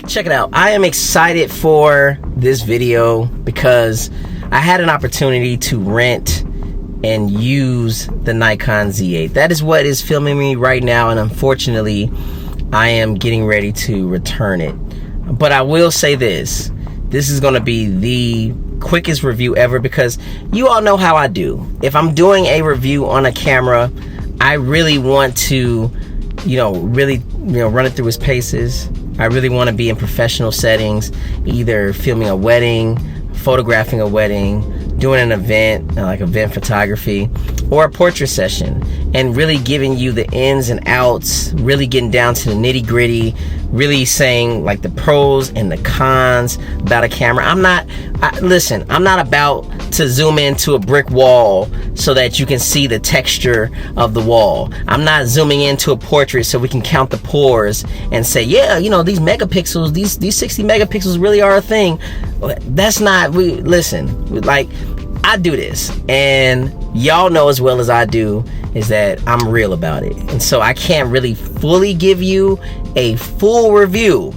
Check it out. I am excited for this video because I had an opportunity to rent and use the Nikon Z8. That is what is filming me right now, and unfortunately I am getting ready to return it. But I will say this is going to be the quickest review ever, because you all know how I do. If I'm doing a review on a camera, I really want to run it through its paces. I really want to be in professional settings, either filming a wedding, photographing a wedding, doing an event, like event photography, or a portrait session, and really giving you the ins and outs, really getting down to the nitty gritty, really saying like the pros and the cons about a camera. I'm not about to zoom into a brick wall so that you can see the texture of the wall. I'm not zooming into a portrait so we can count the pores and say, yeah, these megapixels, these 60 megapixels really are a thing. That's not, like, I do this, and y'all know as well as I do is that I'm real about it, and so I can't really fully give you a full review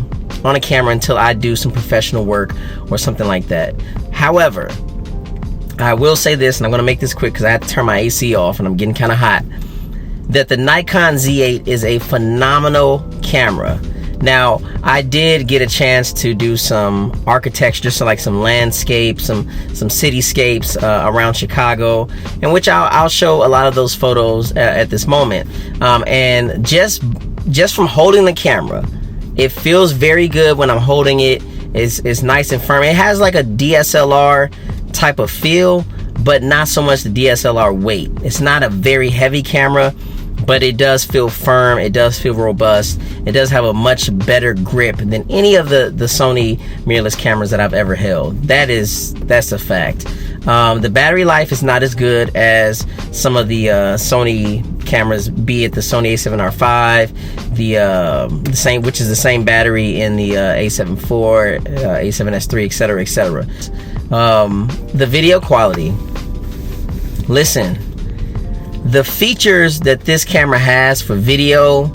on a camera until I do some professional work or something like that. However, I will say this, and I'm going to make this quick because I have to turn my AC off and I'm getting kind of hot, that the Nikon Z8 is a phenomenal camera. Now, I did get a chance to do some architecture, so like some landscapes, some cityscapes around Chicago, in which I'll show a lot of those photos at this moment. And just from holding the camera, it feels very good when I'm holding it. It's nice and firm. It has like a DSLR type of feel, but not so much the DSLR weight. It's not a very heavy camera, but it does feel firm, it does feel robust, it does have a much better grip than any of the Sony mirrorless cameras that I've ever held. That's a fact. The battery life is not as good as some of the Sony cameras, be it the Sony a7R5, the same, which is the same battery in the a7 IV, a7S III, etc., etc. The video quality. Listen. The features that this camera has for video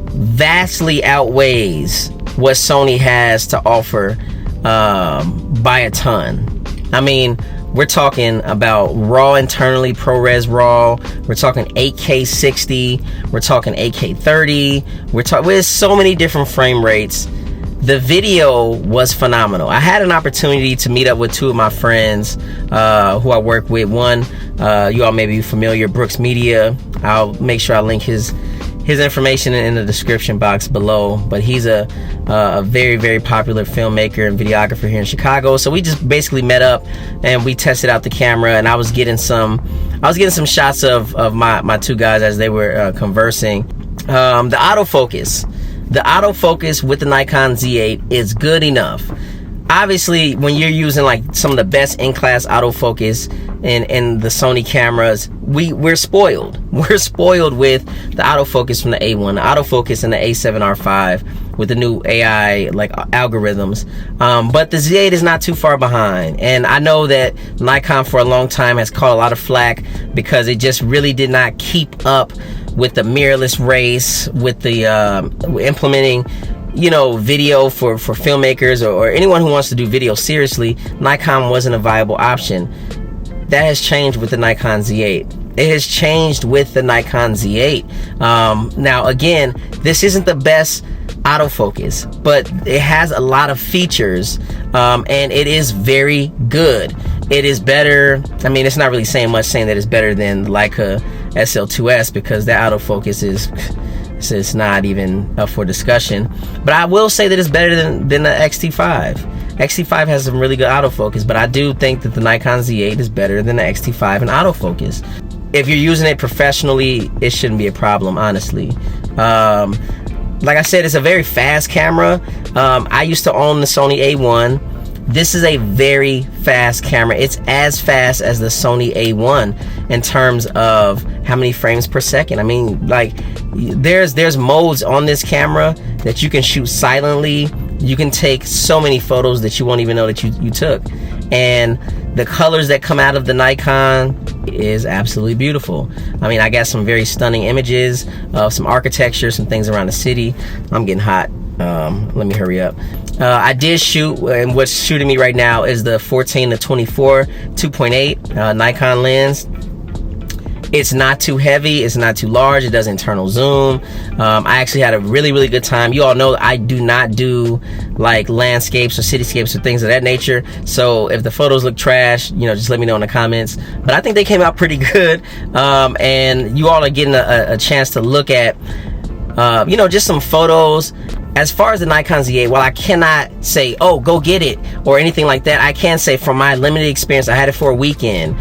vastly outweighs what Sony has to offer by a ton. I mean, we're talking about RAW internally, ProRes RAW. We're talking 8K 60. We're talking 8K 30. With so many different frame rates. The video was phenomenal. I had an opportunity to meet up with two of my friends who I work with. One, you all may be familiar, Brookssmedia. I'll make sure I link his information in the description box below. But he's a very, very popular filmmaker and videographer here in Chicago. So we just basically met up and we tested out the camera, and I was getting some shots of my two guys as they were conversing. The autofocus. The autofocus with the Nikon Z8 is good enough. Obviously, when you're using like some of the best in-class autofocus in the Sony cameras, we're spoiled. We're spoiled with the autofocus from the A1, the autofocus in the a7R5 with the new AI like algorithms. But the Z8 is not too far behind, and I know that Nikon for a long time has caught a lot of flack because it just really did not keep up with the mirrorless race, with the implementing video for filmmakers or anyone who wants to do video seriously. Nikon wasn't a viable option. That has changed with the Nikon Z8. It has changed with the Nikon Z8. Now again, this isn't the best autofocus, but it has a lot of features, and it is very good. It is better. I mean, it's not really saying much saying that it's better than the Leica SL2S, because that autofocus is not even up for discussion. But I will say that it's better than the X-T5. X-T5 has some really good autofocus, but I do think that the Nikon Z8 is better than the X-T5 in autofocus. If you're using it professionally, it shouldn't be a problem, honestly. Like I said, it's a very fast camera. I used to own the Sony A1. This is a very fast camera. It's as fast as the Sony A1 in terms of how many frames per second. I mean, like, there's modes on this camera that you can shoot silently. You can take so many photos that you won't even know that you took. And the colors that come out of the Nikon is absolutely beautiful. I mean, I got some very stunning images of some architecture, some things around the city. I'm getting hot. Let me hurry up. I did shoot, and what's shooting me right now is the 14 to 24 2.8 Nikon lens. It's not too heavy, it's not too large, it does internal zoom. I actually had a really good time. You all know I do not do like landscapes or cityscapes or things of that nature, so if the photos look trash, you know, just let me know in the comments. But I think they came out pretty good, and you all are getting a chance to look at you know, just some photos. As far as the Nikon Z8, while I cannot say, oh, go get it or anything like that, I can say from my limited experience, I had it for a weekend.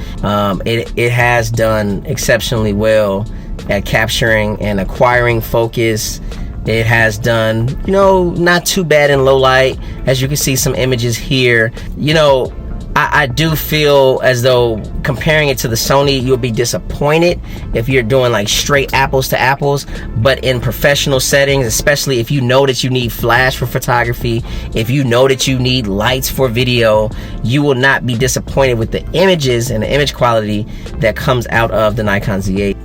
It has done exceptionally well at capturing and acquiring focus. It has done, you know, not too bad in low light. As you can see some images here, you know, I do feel as though comparing it to the Sony, you'll be disappointed if you're doing like straight apples to apples. But in professional settings, especially if you know that you need flash for photography, if you know that you need lights for video, you will not be disappointed with the images and the image quality that comes out of the Nikon Z8.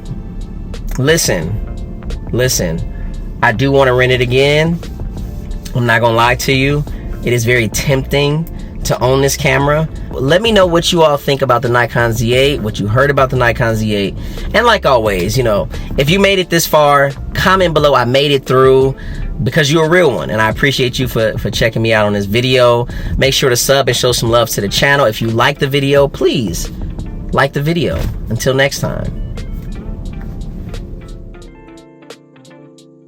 Listen, I do want to rent it again. I'm not gonna lie to you, it is very tempting to own this camera. Let me know what you all think about the Nikon Z8, what you heard about the Nikon Z8. And like always, you know, if you made it this far, comment below I made it through, because you're a real one, and I appreciate you for checking me out on this video. Make sure to sub and show some love to the channel. If you like the video, please like the video. Until next time.